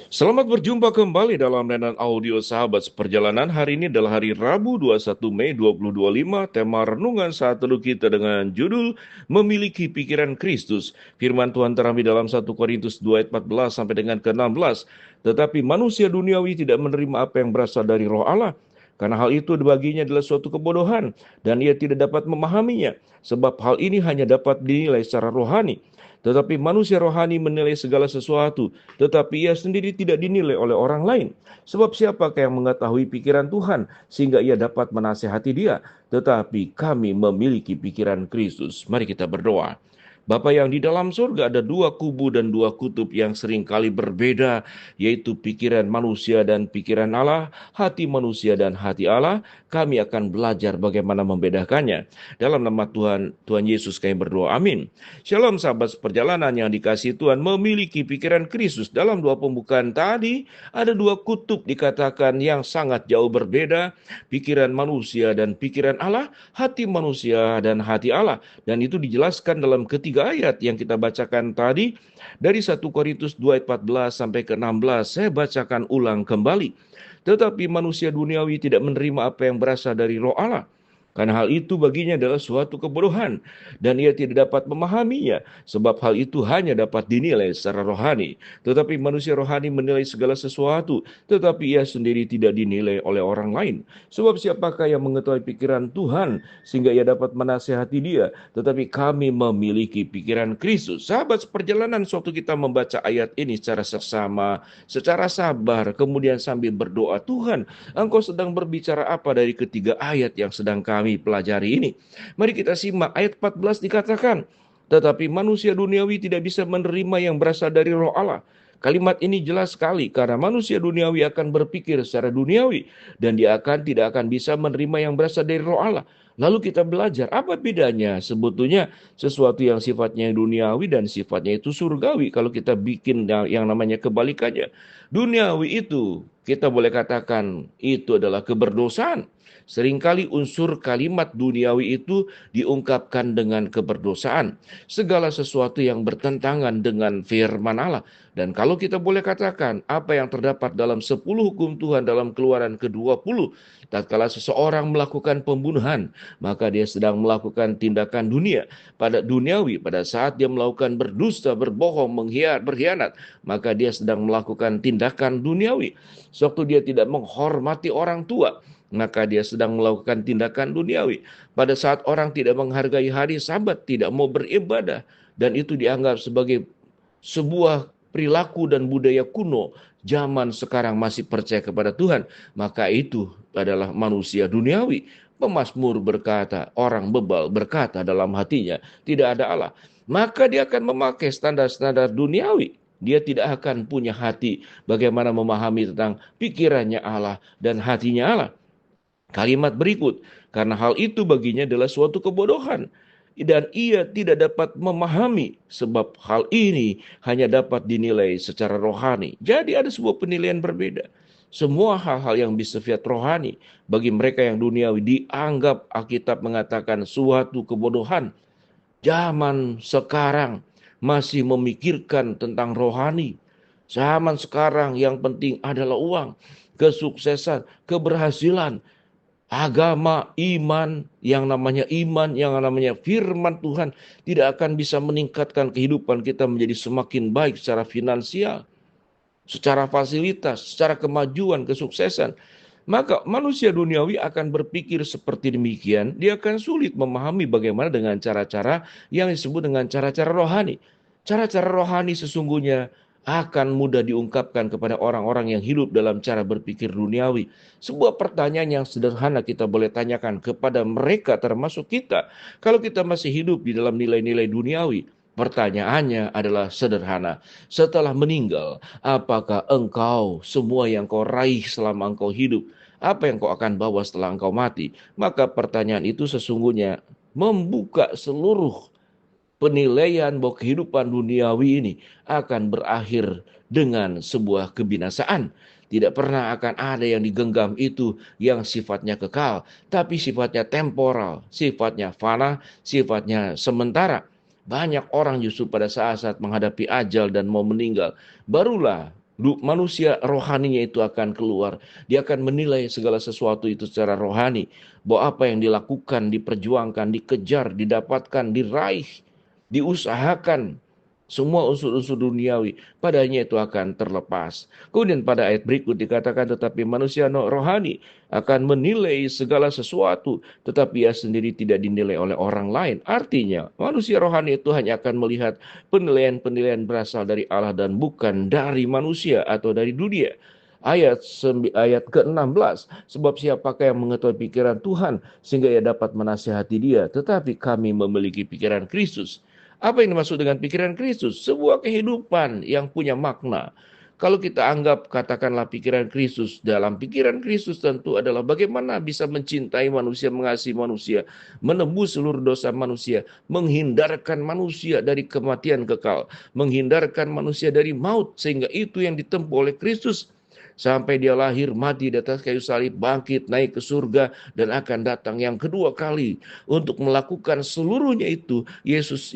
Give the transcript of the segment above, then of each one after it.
Selamat berjumpa kembali dalam layanan audio Sahabat Seperjalanan. Hari ini adalah hari Rabu 21 Mei 2025. Tema renungan saat teduh kita dengan judul Memiliki Pikiran Kristus. Firman Tuhan terambil dalam 1 Korintus 2 ayat 14 sampai dengan ke-16. Tetapi manusia duniawi tidak menerima apa yang berasal dari Roh Allah. Karena hal itu baginya adalah suatu kebodohan dan ia tidak dapat memahaminya. Sebab hal ini hanya dapat dinilai secara rohani. Tetapi manusia rohani menilai segala sesuatu, tetapi ia sendiri tidak dinilai oleh orang lain. Sebab siapakah yang mengetahui pikiran Tuhan, sehingga ia dapat menasehati dia? Tetapi kami memiliki pikiran Kristus. Mari kita berdoa. Bapa yang di dalam surga, ada dua kubu dan dua kutub yang seringkali berbeda, yaitu pikiran manusia dan pikiran Allah, hati manusia dan hati Allah. Kami akan belajar bagaimana membedakannya. Dalam nama Tuhan Yesus kami berdoa. Amin. Shalom sahabat perjalanan yang dikasihi Tuhan, memiliki pikiran Kristus. Dalam dua pembukaan tadi, ada dua kutub dikatakan yang sangat jauh berbeda. Pikiran manusia dan pikiran Allah, hati manusia dan hati Allah. Dan itu dijelaskan dalam ketiga ayat yang kita bacakan tadi. Dari 1 Korintus 2 ayat 14 sampai ke 16, saya bacakan ulang kembali. Tetapi manusia duniawi tidak menerima apa yang berasal dari Roh Allah. Karena hal itu baginya adalah suatu kebodohan, dan ia tidak dapat memahaminya, sebab hal itu hanya dapat dinilai secara rohani. Tetapi manusia rohani menilai segala sesuatu, tetapi ia sendiri tidak dinilai oleh orang lain. Sebab siapakah yang mengetahui pikiran Tuhan, sehingga ia dapat menasihati dia? Tetapi kami memiliki pikiran Kristus. Sahabat seperjalanan, suatu kita membaca ayat ini secara seksama, secara sabar, kemudian sambil berdoa, Tuhan, Engkau sedang berbicara apa dari ketiga ayat yang sedang kami pelajari ini? Mari kita simak ayat 14 dikatakan, tetapi manusia duniawi tidak bisa menerima yang berasal dari Roh Allah. Kalimat ini jelas sekali karena manusia duniawi akan berpikir secara duniawi dan dia tidak akan bisa menerima yang berasal dari Roh Allah. Lalu kita belajar apa bedanya sebetulnya sesuatu yang sifatnya duniawi dan sifatnya itu surgawi. Kalau kita bikin yang namanya kebalikannya. Duniawi itu kita boleh katakan itu adalah keberdosaan. Seringkali unsur kalimat duniawi itu diungkapkan dengan keberdosaan. Segala sesuatu yang bertentangan dengan firman Allah. Dan kalau kita boleh katakan apa yang terdapat dalam 10 hukum Tuhan dalam Keluaran ke-20, tatkala seseorang melakukan pembunuhan, maka dia sedang melakukan tindakan dunia. Pada duniawi, pada saat dia melakukan berdusta, berbohong, berkhianat, maka dia sedang melakukan tindakan duniawi. Sewaktu dia tidak menghormati orang tua, maka dia sedang melakukan tindakan duniawi. Pada saat orang tidak menghargai hari Sabat, tidak mau beribadah, dan itu dianggap sebagai sebuah perilaku dan budaya kuno, zaman sekarang masih percaya kepada Tuhan, maka itu adalah manusia duniawi. Pemazmur berkata, orang bebal berkata dalam hatinya, tidak ada Allah. Maka dia akan memakai standar-standar duniawi. Dia tidak akan punya hati bagaimana memahami tentang pikirannya Allah dan hatinya Allah. Kalimat berikut, karena hal itu baginya adalah suatu kebodohan. Dan ia tidak dapat memahami sebab hal ini hanya dapat dinilai secara rohani. Jadi ada sebuah penilaian berbeda. Semua hal-hal yang bersifat rohani bagi mereka yang duniawi dianggap Alkitab mengatakan suatu kebodohan. Zaman sekarang masih memikirkan tentang rohani. Zaman sekarang yang penting adalah uang, kesuksesan, keberhasilan, agama, iman, yang namanya firman Tuhan tidak akan bisa meningkatkan kehidupan kita menjadi semakin baik secara finansial, secara fasilitas, secara kemajuan, kesuksesan. Maka manusia duniawi akan berpikir seperti demikian, dia akan sulit memahami bagaimana dengan cara-cara yang disebut dengan cara-cara rohani. Cara-cara rohani sesungguhnya akan mudah diungkapkan kepada orang-orang yang hidup dalam cara berpikir duniawi. Sebuah pertanyaan yang sederhana kita boleh tanyakan kepada mereka termasuk kita. Kalau kita masih hidup di dalam nilai-nilai duniawi, pertanyaannya adalah sederhana. Setelah meninggal, apakah engkau semua yang kau raih selama engkau hidup, apa yang kau akan bawa setelah engkau mati? Maka pertanyaan itu sesungguhnya membuka seluruh penilaian bahwa kehidupan duniawi ini akan berakhir dengan sebuah kebinasaan. Tidak pernah akan ada yang digenggam itu yang sifatnya kekal, tapi sifatnya temporal, sifatnya fana, sifatnya sementara. Banyak orang justru pada saat-saat menghadapi ajal dan mau meninggal, barulah Manusia rohaninya itu akan keluar. Dia akan menilai segala sesuatu itu secara rohani. Bahwa apa yang dilakukan, diperjuangkan, dikejar, didapatkan, diraih, diusahakan. Semua unsur-unsur duniawi padanya itu akan terlepas. Kemudian pada ayat berikut dikatakan tetapi manusia rohani akan menilai segala sesuatu, tetapi ia sendiri tidak dinilai oleh orang lain. Artinya manusia rohani itu hanya akan melihat penilaian-penilaian berasal dari Allah dan bukan dari manusia atau dari dunia. Ayat ke-16, sebab siapakah yang mengetahui pikiran Tuhan sehingga ia dapat menasihati dia, tetapi kami memiliki pikiran Kristus. Apa yang dimaksud dengan pikiran Kristus? Sebuah kehidupan yang punya makna. Kalau kita anggap katakanlah pikiran Kristus, dalam pikiran Kristus tentu adalah bagaimana bisa mencintai manusia, mengasihi manusia, menebus seluruh dosa manusia, menghindarkan manusia dari kematian kekal, menghindarkan manusia dari maut, sehingga itu yang ditempuh oleh Kristus sampai dia lahir, mati di atas kayu salib, bangkit, naik ke surga, dan akan datang yang kedua kali untuk melakukan seluruhnya itu. Yesus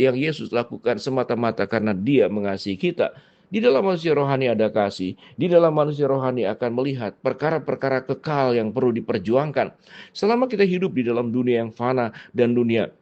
lakukan semata-mata karena dia mengasihi kita. Di dalam manusia rohani ada kasih. Di dalam manusia rohani akan melihat perkara-perkara kekal yang perlu diperjuangkan. Selama kita hidup di dalam dunia yang fana dan dunia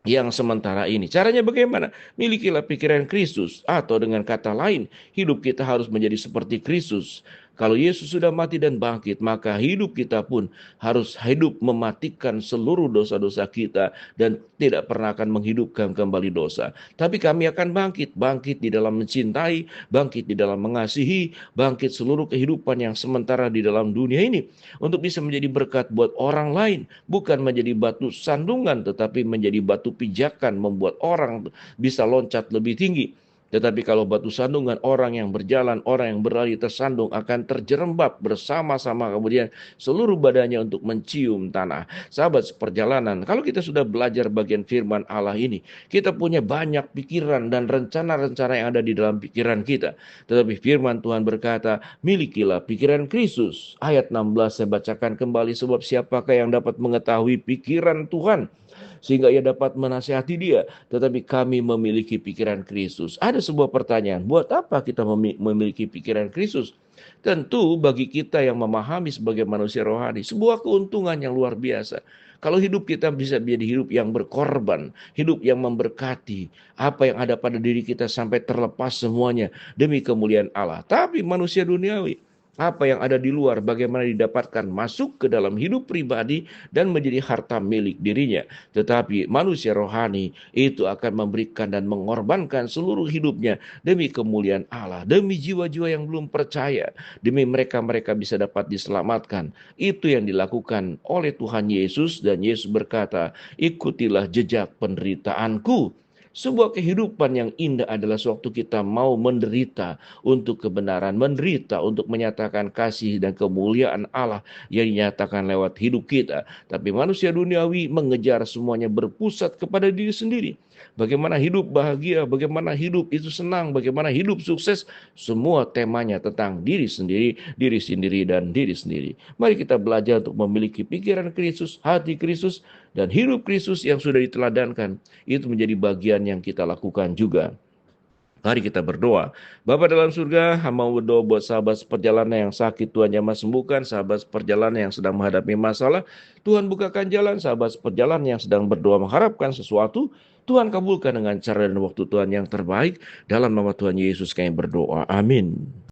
yang sementara ini. Caranya bagaimana? Milikilah pikiran Kristus, atau dengan kata lain, hidup kita harus menjadi seperti Kristus. Kalau Yesus sudah mati dan bangkit, maka hidup kita pun harus hidup mematikan seluruh dosa-dosa kita dan tidak pernah akan menghidupkan kembali dosa. Tapi kami akan bangkit di dalam mencintai, bangkit di dalam mengasihi, bangkit seluruh kehidupan yang sementara di dalam dunia ini untuk bisa menjadi berkat buat orang lain, bukan menjadi batu sandungan tetapi menjadi batu pijakan membuat orang bisa loncat lebih tinggi. Tetapi kalau batu sandungan, orang yang berjalan, orang yang berlari tersandung akan terjerembab bersama-sama kemudian seluruh badannya untuk mencium tanah. Sahabat seperjalanan, kalau kita sudah belajar bagian firman Allah ini, kita punya banyak pikiran dan rencana-rencana yang ada di dalam pikiran kita. Tetapi firman Tuhan berkata, milikilah pikiran Kristus. Ayat 16 saya bacakan kembali, sebab siapakah yang dapat mengetahui pikiran Tuhan sehingga ia dapat menasihati dia, tetapi kami memiliki pikiran Kristus. Ada sebuah pertanyaan, buat apa kita memiliki pikiran Kristus? Tentu bagi kita yang memahami sebagai manusia rohani, sebuah keuntungan yang luar biasa. Kalau hidup kita bisa menjadi hidup yang berkorban, hidup yang memberkati, apa yang ada pada diri kita sampai terlepas semuanya demi kemuliaan Allah. Tapi manusia duniawi, apa yang ada di luar, bagaimana didapatkan masuk ke dalam hidup pribadi dan menjadi harta milik dirinya. Tetapi manusia rohani itu akan memberikan dan mengorbankan seluruh hidupnya demi kemuliaan Allah, demi jiwa-jiwa yang belum percaya, demi mereka-mereka bisa dapat diselamatkan. Itu yang dilakukan oleh Tuhan Yesus, dan Yesus berkata, ikutilah jejak penderitaanku. Sebuah kehidupan yang indah adalah sewaktu kita mau menderita untuk kebenaran, menderita untuk menyatakan kasih dan kemuliaan Allah yang dinyatakan lewat hidup kita. Tapi manusia duniawi mengejar semuanya berpusat kepada diri sendiri. Bagaimana hidup bahagia, bagaimana hidup itu senang, bagaimana hidup sukses, semua temanya tentang diri sendiri dan diri sendiri. Mari kita belajar untuk memiliki pikiran Kristus, hati Kristus, dan hidup Kristus yang sudah diteladankan. Itu menjadi bagian yang kita lakukan juga. Mari kita berdoa. Bapa dalam surga, hamba berdoa buat sahabat seperjalanan yang sakit, Tuhan jamah sembuhkan. Sahabat seperjalanan yang sedang menghadapi masalah, Tuhan bukakan jalan. Sahabat seperjalanan yang sedang berdoa mengharapkan sesuatu, Tuhan kabulkan dengan cara dan waktu Tuhan yang terbaik. Dalam nama Tuhan Yesus kami berdoa. Amin.